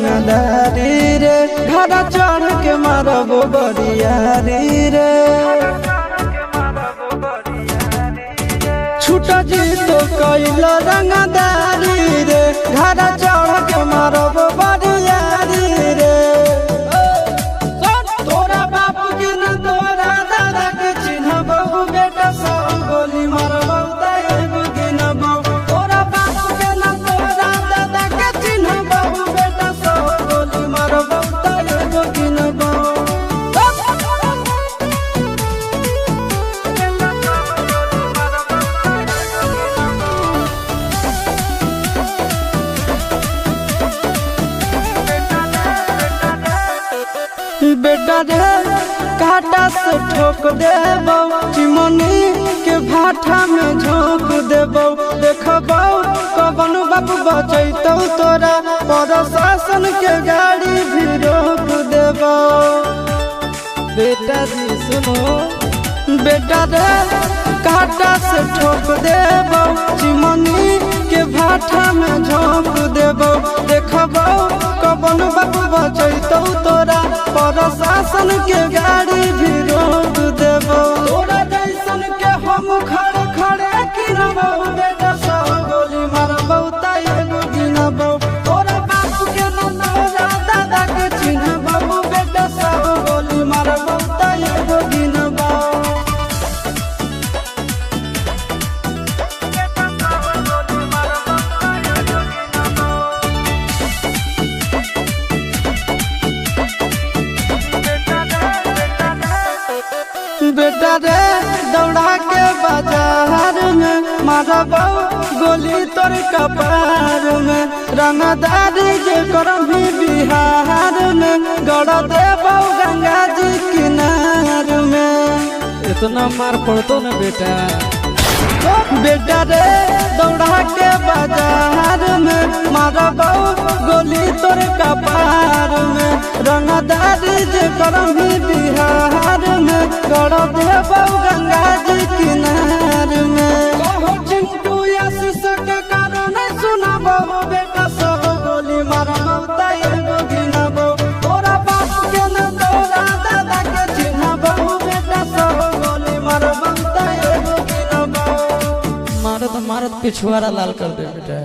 रंगदारी रे घर चढ़ के मारब बरियारी रे छूट जी तो कैल रंगदारी रे घर चढ़ के मारब बरियारी रे तोरा बाप के न तोरा दादा के चिन्हबहु बेटा सब गोली मारबहु तैगो गिनबहु तोरा बाप के न तोरा दादा के चिन्हबहु बेटा सब गोली मारबहु तैगो गिनबहु बेटा रे काटा से ठोक देबौ चिमनी के भाटा में झोंक देबौ देखबौ कवन बाप बचैतौ तोरा प्रशासन के गाड़ी भी रोक देबौ बेटा जी सुनो बेटा रे काटा से ठोक देबौ चिमनी के भाटा में झोंक देबौ देखबौ कवन बाप बचैतौ तोरा प्रशासन के गाड़ी भी रोक देबौ तोरा जैसन के हम खड़े खड़े गिनबौ बेटा सब गोली मारबौ तैगो गिनबौ तोरा बाप के न तोरा दादा के चिन्हबौ बेटा सब गोली मारबौ तैगो गिनबौ बेटा रे दौड़ा के बाजार में मारबौ गोली तोर कपार में रंगदारी जे करम भी बिहार में गड़ देबौ गंगा जी किनार में इतना मार पड़तो न बेटा बेटा रे दौड़ा के बाजार में मारबौ गोली तोर कपार में रंगदारी जे करम भी बिहार में गड़ देबौ गंगा जी किनार में कहो चिंटू आशीष के कारण सुनबौ बेटा सब गोली मारबौ तैगो गिनबौ तोरा बाप के न तोरा दादा के चिन्हबौ बेटा सब गोली मारबौ तैगो गिनबौ मारत मारत पिछुआरा लाल कर दे बेटा।